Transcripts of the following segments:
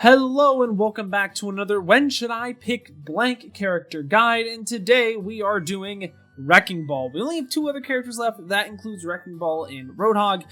Hello and welcome back to another When Should I Pick Blank character guide, and today we are doing Wrecking Ball. We only have two other characters left, that includes Wrecking Ball and Roadhog,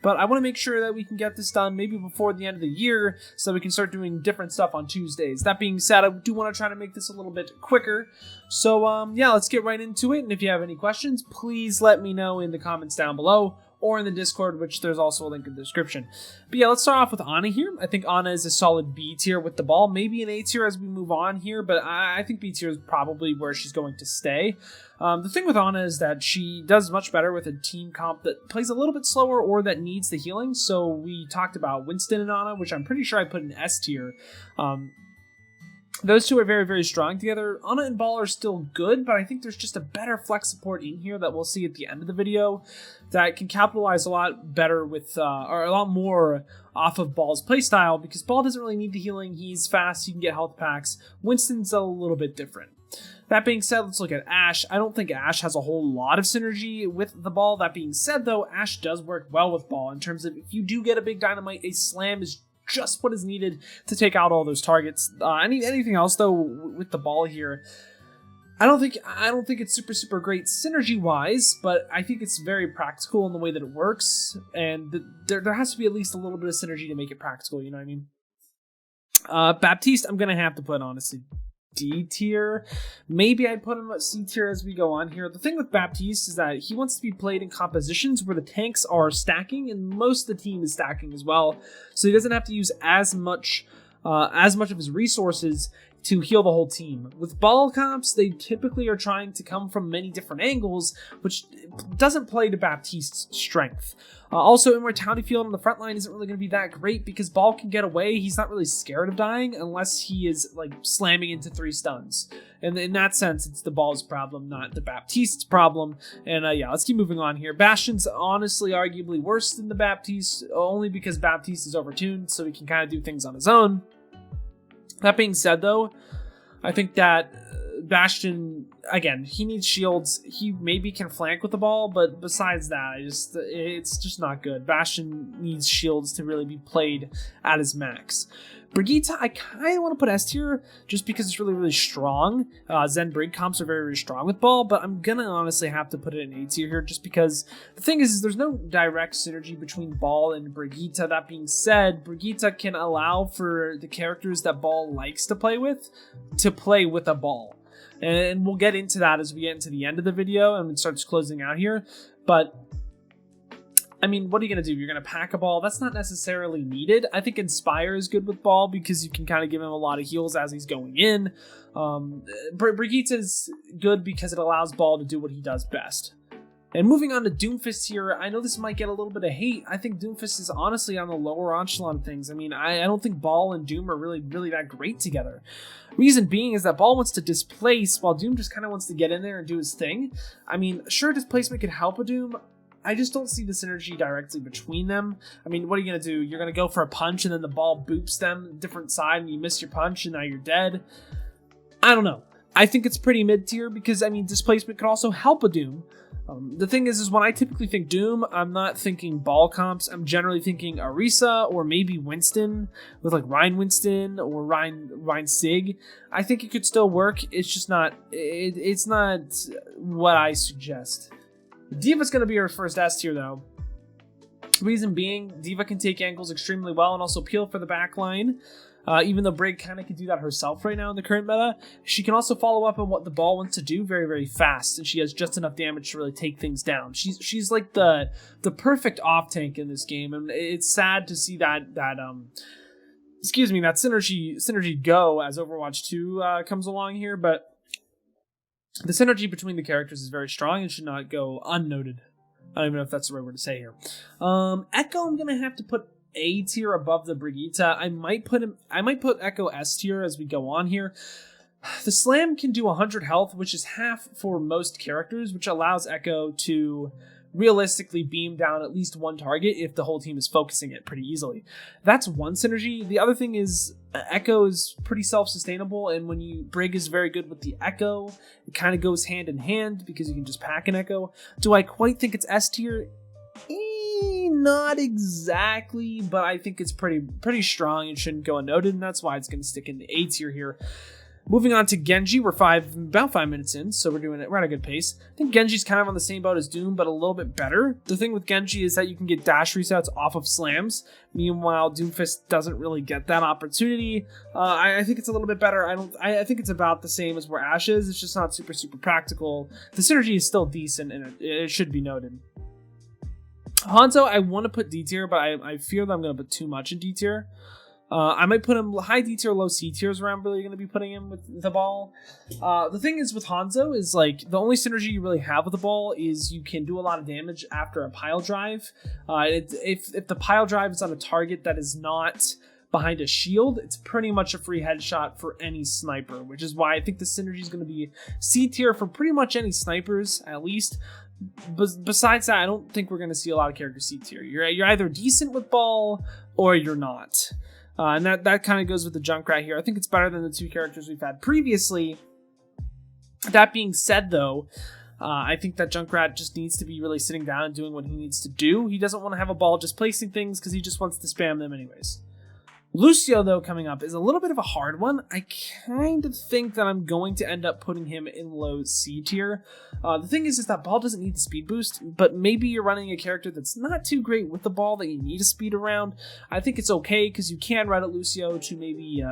but I want to make sure that we can get this done maybe before the end of the year so we can start doing different stuff on Tuesdays. That being said, I do want to try to make this a little bit quicker, so yeah, let's get right into it, and if you have any questions, please let me know in the comments down below, or in the Discord, which there's also a link in the description. But yeah, let's start off with Ana here. I think Ana is a solid B tier with the ball, maybe an A tier as we move on here, but I think B tier is probably where she's going to stay. The thing with Ana is that she does much better with a team comp that plays a little bit slower or that needs the healing, so we talked about Winston and Ana, which I'm pretty sure I put in S tier. Those two are very, very strong together. Ana and Ball are still good, but I think there's just a better flex support in here that we'll see at the end of the video that can capitalize a lot better with, or a lot more off of Ball's playstyle, because Ball doesn't really need the healing. He's fast, he can get health packs. Winston's a little bit different. That being said, let's look at Ashe. I don't think Ashe has a whole lot of synergy with the Ball. That being said, though, Ashe does work well with Ball in terms of if you do get a big dynamite, a slam is just what is needed to take out all those targets. Anything else though with the Ball here, I don't think it's super great synergy wise, but I think it's very practical in the way that it works, and there has to be at least a little bit of synergy to make it practical. You know what I mean? Baptiste, I'm gonna have to put honestly D tier. Maybe I'd put him at C tier as we go on here. The thing with Baptiste is that he wants to be played in compositions where the tanks are stacking and most of the team is stacking as well, so he doesn't have to use as much of his resources to heal the whole team. With Ball comps, they typically are trying to come from many different angles, which doesn't play to Baptiste's strength. Also, Immortality Field on the front line isn't really going to be that great because Ball can get away. He's not really scared of dying unless he is like slamming into 3 stuns. And in that sense, it's the Ball's problem, not the Baptiste's problem. And yeah, let's keep moving on here. Bastion's honestly arguably worse than the Baptiste, only because Baptiste is overtuned, so he can kind of do things on his own. That being said, though, I think that Bastion, again, he needs shields. He maybe can flank with the Ball, but besides that, it's just not good. Bastion needs shields to really be played at his max. Brigitte, I kind of want to put S tier just because it's really strong. Zen Brig comps are very strong with Ball, but I'm gonna honestly have to put it in A tier here just because the thing is there's no direct synergy between Ball and Brigitte. That being said, Brigitte can allow for the characters that Ball likes to play with a Ball. And we'll get into that as we get into the end of the video and it starts closing out here. But I mean, what are you going to do? You're going to pack a Ball? That's not necessarily needed. I think Inspire is good with Ball because you can kind of give him a lot of heals as he's going in. Brigitte is good because it allows Ball to do what he does best. And moving on to Doomfist here, I know this might get a little bit of hate. I think Doomfist is honestly on the lower echelon of things. I mean, I don't think Ball and Doom are really that great together. Reason being is that Ball wants to displace while Doom just kind of wants to get in there and do his thing. I mean, sure, displacement could help a Doom. I just don't see the synergy directly between them. I mean, what are you going to do? You're going to go for a punch and then the Ball boops them different side and you miss your punch and now you're dead? I don't know. I think it's pretty mid-tier because, I mean, displacement could also help a Doom. The thing is when I typically think Doom, I'm not thinking Ball comps. I'm generally thinking Orisa or maybe Winston with like Ryan Winston or Ryan Sig. I think it could still work. It's just not, it's not what I suggest. Diva's going to be her first S tier though. Reason being, Diva can take angles extremely well and also peel for the backline. Even though Brig kind of can do that herself right now in the current meta, she can also follow up on what the Ball wants to do very fast, and she has just enough damage to really take things down. She's like the perfect off tank in this game, and it's sad to see that synergy go as Overwatch 2 comes along here, but the synergy between the characters is very strong and should not go unnoted. I don't even know if that's the right word to say here. Echo, I'm gonna have to put A tier above the Brigitte. I might put Echo S tier as we go on here. The Slam can do 100 health, which is half for most characters, which allows Echo to realistically beam down at least one target if the whole team is focusing it pretty easily. That's one synergy. The other thing is Echo is pretty self-sustainable, and when Brig is very good with the Echo, it kind of goes hand in hand because you can just pack an Echo. Do I quite think it's S tier? not exactly, but I think it's pretty strong and shouldn't go unnoted, and that's why it's going to stick in the A tier here. Moving on to Genji, we're about 5 minutes in, so we're at a good pace. I think Genji's kind of on the same boat as Doom, but a little bit better. The thing with Genji is that you can get dash resets off of slams. Meanwhile, Doomfist doesn't really get that opportunity. I think it's a little bit better. I think it's about the same as where Ashe is. It's just not super practical. The synergy is still decent, and it should be noted. Hanzo, I want to put D tier, but I fear that I'm going to put too much in D tier. I might put him high D tier, low C tier is where I'm really going to be putting him with the ball. The thing is with Hanzo is like the only synergy you really have with the ball is you can do a lot of damage after a pile drive. If the pile drive is on a target that is not behind a shield, it's pretty much a free headshot for any sniper, which is why I think the synergy is going to be C tier for pretty much any snipers, at least. Besides that, I don't think we're going to see a lot of characters C tier. You're either decent with ball or you're not. And that kind of goes with the Junkrat here. I think it's better than the two characters we've had previously. That being said, though, I think that Junkrat just needs to be really sitting down and doing what he needs to do. He doesn't want to have a ball just placing things because he just wants to spam them anyways. Lucio, though, coming up is a little bit of a hard one. I kind of think that I'm going to end up putting him in low C tier. The thing is that ball doesn't need the speed boost, but maybe you're running a character that's not too great with the ball that you need to speed around. I think it's okay because you can run at Lucio to maybe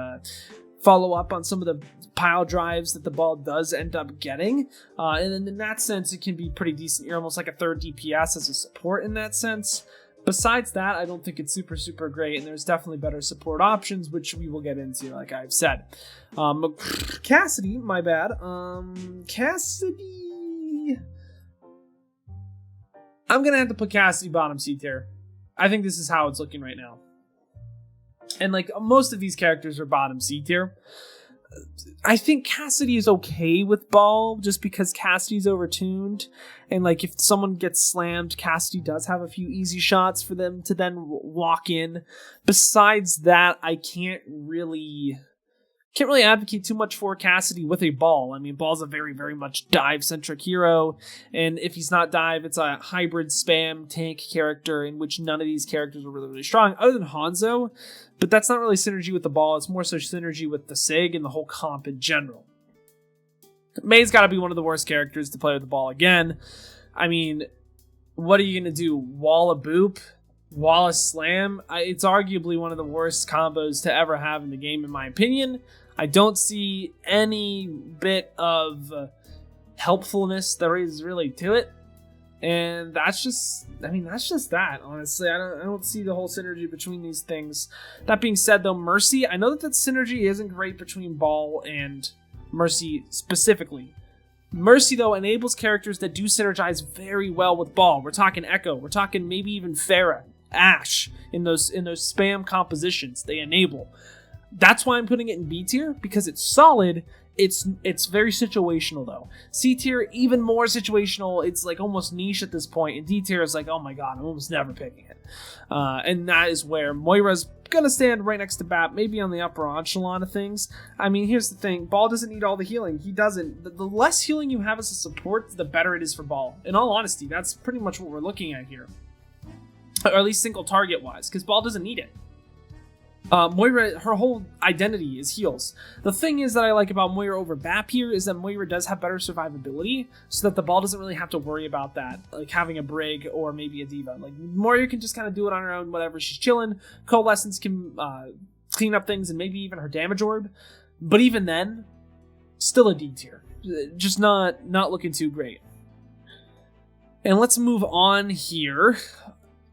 follow up on some of the pile drives that the ball does end up getting. And then in that sense, it can be pretty decent. You're almost like a third DPS as a support in that sense. Besides that, I don't think it's super great, and there's definitely better support options, which we will get into, like I've said. Cassidy, my bad. Cassidy... I'm going to have to put Cassidy bottom C tier. I think this is how it's looking right now. And, like, most of these characters are bottom C tier. I think Cassidy is okay with ball just because Cassidy's overtuned, and like if someone gets slammed, Cassidy does have a few easy shots for them to then walk in. Besides that, I can't really advocate too much for Cassidy with a ball. I mean, ball's a very much dive-centric hero, and if he's not dive, it's a hybrid spam tank character in which none of these characters are really strong, other than Hanzo, but that's not really synergy with the ball, it's more so synergy with the SIG and the whole comp in general. May's got to be one of the worst characters to play with the ball again. I mean, what are you going to do? Wall a boop? Wall a slam? It's arguably one of the worst combos to ever have in the game, in my opinion. I don't see any bit of helpfulness there is really to it. And that's just that, honestly. I don't see the whole synergy between these things. That being said, though, Mercy, I know that synergy isn't great between Ball and Mercy specifically. Mercy, though, enables characters that do synergize very well with Ball. We're talking Echo. We're talking maybe even Pharah, Ashe in those spam compositions they enable. That's why I'm putting it in B tier, because it's solid. It's very situational, though. C tier, even more situational. It's like almost niche at this point. And D tier is like, oh my god, I'm almost never picking it. And that is where Moira's gonna stand right next to Bap, maybe on the upper echelon of things. I mean, here's the thing. Ball doesn't need all the healing. He doesn't. The less healing you have as a support, the better it is for Ball. In all honesty, that's pretty much what we're looking at here. Or at least single target-wise, because Ball doesn't need it. Moira, her whole identity is heals. The thing is that I like about Moira over Bap here is that Moira does have better survivability, so that the Ball doesn't really have to worry about that, like having a Brig or maybe a Diva. Like, Moira can just kind of do it on her own, whatever, she's chilling. Coalescence can clean up things and maybe even her damage orb. But even then, still a D tier. Just not looking too great. And let's move on here.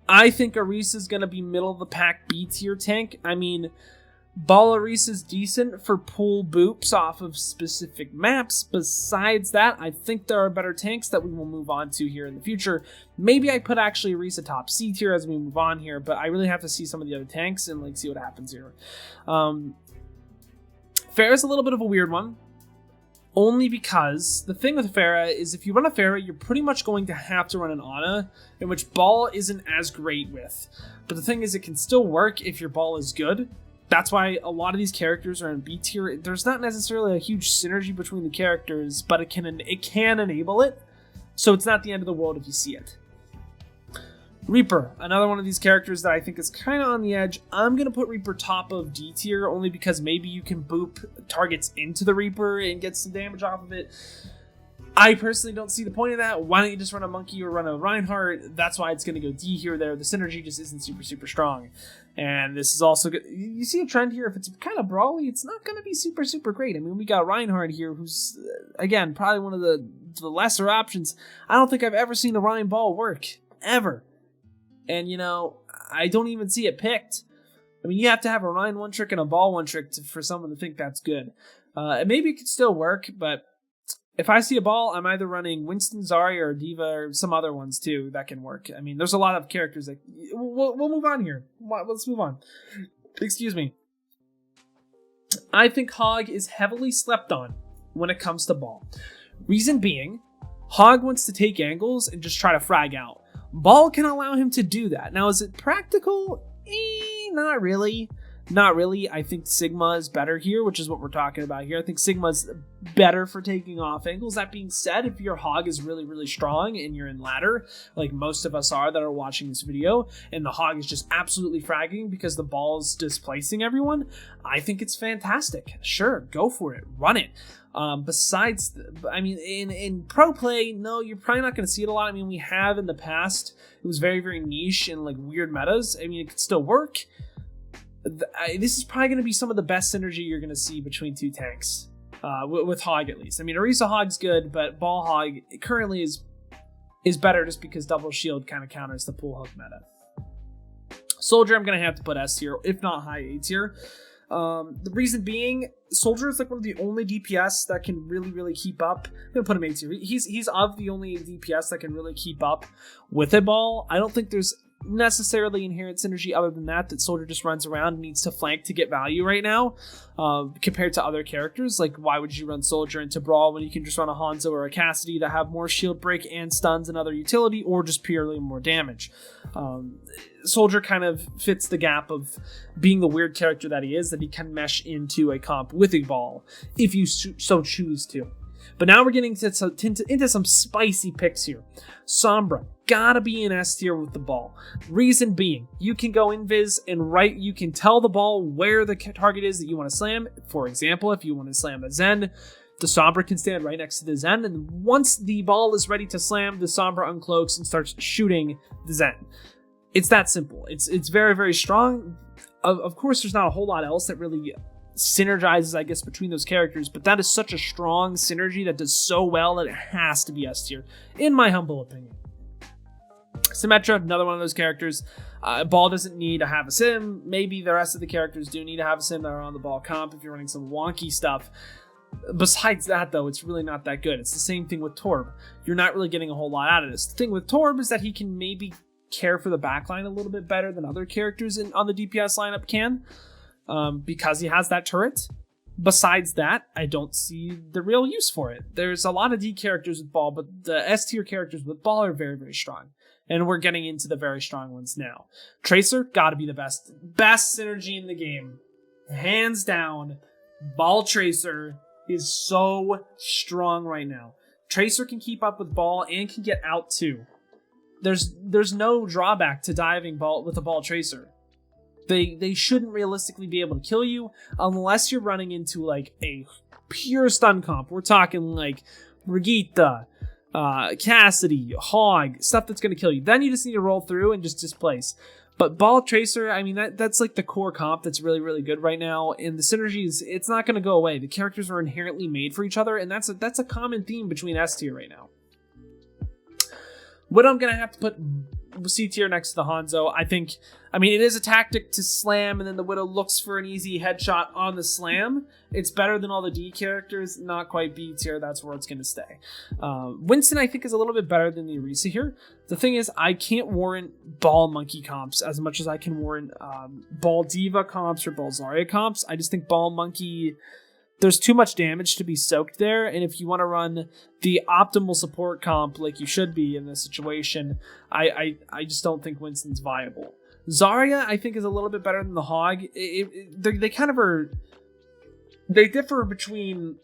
I think Orisa's going to be middle of the pack B tier tank. I mean, Ball Orisa's decent for pull boops off of specific maps. Besides that, I think there are better tanks that we will move on to here in the future. Maybe I put actually Orisa top C tier as we move on here, but I really have to see some of the other tanks and like see what happens here. Pharah's a little bit of a weird one. Only because the thing with Pharah is if you run a Pharah, you're pretty much going to have to run an Ana, in which Ball isn't as great with. But the thing is, it can still work if your Ball is good. That's why a lot of these characters are in B tier. There's not necessarily a huge synergy between the characters, but it can enable it. So it's not the end of the world if you see it. Reaper, another one of these characters that I think is kind of on the edge. I'm going to put Reaper top of D tier only because maybe you can boop targets into the Reaper and get some damage off of it. I personally don't see the point of that. Why don't you just run a Monkey or run a Reinhardt? That's why it's going to go D here or there. The synergy just isn't super strong. And this is also good. You see a trend here. If it's kind of brawly, it's not going to be super great. I mean, we got Reinhardt here, who's, again, probably one of the lesser options. I don't think I've ever seen a Rein ball work. Ever. And, you know, I don't even see it picked. I mean, you have to have a Rein one trick and a ball one trick for someone to think that's good. Maybe it could still work, but if I see a ball, I'm either running Winston, Zarya, or Diva, or some other ones too that can work. I mean, there's a lot of characters that... We'll move on here. Let's move on. Excuse me. I think Hog is heavily slept on when it comes to ball. Reason being, Hog wants to take angles and just try to frag out. Ball can allow him to do that. Now, is it practical? Not really. Not really. I think Sigma is better here, which is what we're talking about here. I think Sigma's better for taking off angles. That being said, if your Hog is really strong and you're in ladder, like most of us are that are watching this video, and the Hog is just absolutely fragging because the ball's displacing everyone, I think it's fantastic. Sure, go for it. Run it. Besides, I mean, in pro play, no, you're probably not going to see it a lot. I mean, we have in the past. It was very niche and like weird metas. I mean, it could still work. This is probably going to be some of the best synergy you're going to see between two tanks, with Hog at least. I mean, Orisa Hog's good, but Ball Hog currently is better just because double shield kind of counters the pull hook meta. Soldier, I'm going to have to put S tier, if not high A tier. The reason being, Soldier is like one of the only DPS that can really keep up. I'm going to put him A tier. He's of the only DPS that can really keep up with a ball. I don't think there's necessarily inherent synergy other than that Soldier just runs around and needs to flank to get value right now, compared to other characters. Like, why would you run Soldier into Brawl when you can just run a Hanzo or a Cassidy that have more shield break and stuns and other utility, or just purely more damage? Soldier kind of fits the gap of being the weird character that he is, that he can mesh into a comp with a Ball if you so choose to. But now we're getting into some spicy picks here. Sombra, gotta be in S tier with the Ball. Reason being, you can go invis and you can tell the Ball where the target is that you want to slam. For example, if you want to slam a Zen, the Sombra can stand right next to the Zen, and once the Ball is ready to slam, the Sombra uncloaks and starts shooting the Zen. It's that simple. It's very strong. Of course, there's not a whole lot else that really synergizes, I guess, between those characters, but that is such a strong synergy that does so well that it has to be S tier, in my humble opinion. Symmetra, another one of those characters. Ball doesn't need to have a sim. Maybe the rest of the characters do need to have a sim that are on the Ball comp if you're running some wonky stuff. Besides that, though, it's really not that good. It's the same thing with Torb. You're not really getting a whole lot out of this. The thing with Torb is that he can maybe care for the backline a little bit better than other characters on the DPS lineup can, because he has that turret. Besides that, I don't see the real use for it. There's a lot of D characters with Ball, but the S tier characters with Ball are very strong. And we're getting into the very strong ones now. Tracer, gotta be the best synergy in the game. Hands down, Ball Tracer is so strong right now. Tracer can keep up with Ball and can get out too. There's no drawback to diving Ball with a Ball Tracer. They shouldn't realistically be able to kill you unless you're running into like a pure stun comp. We're talking like Brigitte, Cassidy, Hog, stuff that's going to kill you. Then you just need to roll through and just displace. But Ball Tracer, I mean, that's like the core comp that's really good right now. And the synergies, it's not going to go away. The characters are inherently made for each other, and that's a common theme between S tier right now. What I'm going to have to put C tier next to the Hanzo, I mean, it is a tactic to slam, and then the Widow looks for an easy headshot on the slam. It's better than all the D characters, not quite B tier, that's where it's going to stay. Winston, I think, is a little bit better than the Orisa here. The thing is, I can't warrant Ball Monkey comps as much as I can warrant Ball Diva comps or Ball Zarya comps. I just think Ball Monkey, there's too much damage to be soaked there, and if you want to run the optimal support comp like you should be in this situation, I just don't think Winston's viable. Zarya, I think, is a little bit better than the Hog. They kind of are... They differ between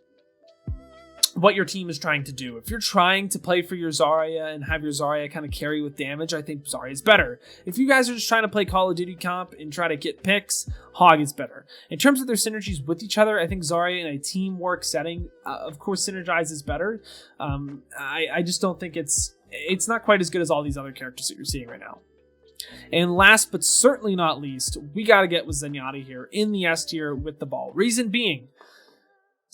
what your team is trying to do. If you're trying to play for your Zarya and have your Zarya kind of carry with damage, I think Zarya is better. If you guys are just trying to play Call of Duty comp and try to get picks, Hog is better. In terms of their synergies with each other, I think Zarya in a teamwork setting, of course, synergizes better. I just don't think it's not quite as good as all these other characters that you're seeing right now. And last but certainly not least, we got to get with Zenyatta here in the S tier with the ball. Reason being,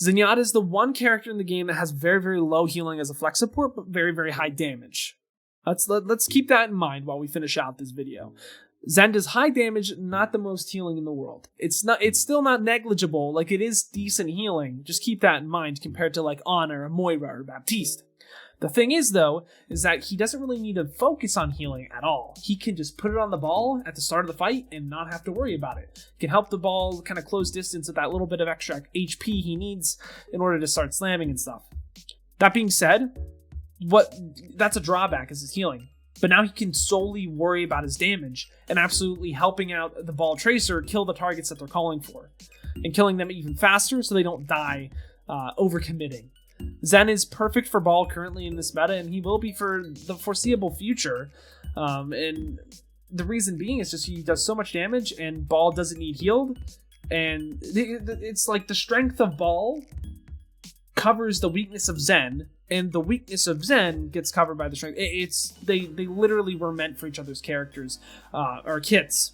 Zenyatta is the one character in the game that has very, very low healing as a flex support, but very, very high damage. Let's keep that in mind while we finish out this video. Zen does high damage, not the most healing in the world. It's still not negligible, like it is decent healing. Just keep that in mind compared to like Ana or Moira or Baptiste. The thing is, though, is that he doesn't really need to focus on healing at all. He can just put it on the ball at the start of the fight and not have to worry about it. He can help the ball kind of close distance with that little bit of extra HP he needs in order to start slamming and stuff. That being said, that's a drawback is his healing. But now he can solely worry about his damage and absolutely helping out the ball tracer kill the targets that they're calling for. And killing them even faster so they don't die overcommitting. Zen is perfect for ball currently in this meta, and he will be for the foreseeable future. And the reason being is just he does so much damage, and ball doesn't need healed. And it's like the strength of ball covers the weakness of Zen, and the weakness of Zen gets covered by the strength. They literally were meant for each other's characters or kits.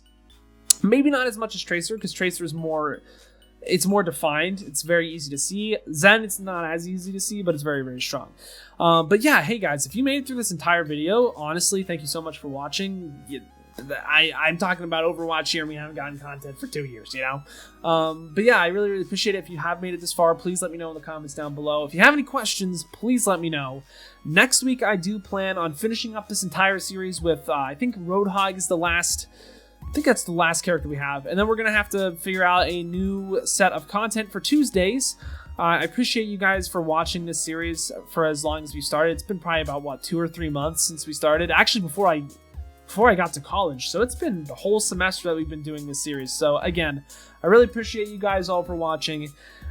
Maybe not as much as Tracer, because Tracer is more. It's more defined. It's very easy to see. Zen, it's not as easy to see, but it's very, very strong. But yeah, hey guys, if you made it through this entire video, honestly, thank you so much for watching. I'm talking about Overwatch here, and we haven't gotten content for 2 years, you know? But yeah, I really, really appreciate it. If you have made it this far, please let me know in the comments down below. If you have any questions, please let me know. Next week, I do plan on finishing up this entire series with, I think Roadhog is the last... I think that's the last character we have. And then we're going to have to figure out a new set of content for Tuesdays. I appreciate you guys for watching this series for as long as we started. It's been probably about, what, 2 or 3 months since we started. Actually, before I got to college. So it's been the whole semester that we've been doing this series. So again, I really appreciate you guys all for watching.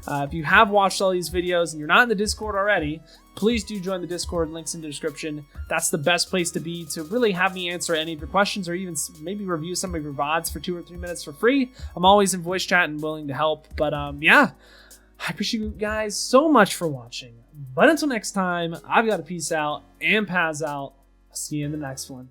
If you have watched all these videos and you're not in the Discord already, please do join the Discord. Links in the description. That's the best place to be to really have me answer any of your questions or even maybe review some of your VODs for 2 or 3 minutes for free. I'm always in voice chat and willing to help. But yeah, I appreciate you guys so much for watching. But until next time, I've got to peace out and Paz out. I'll see you in the next one.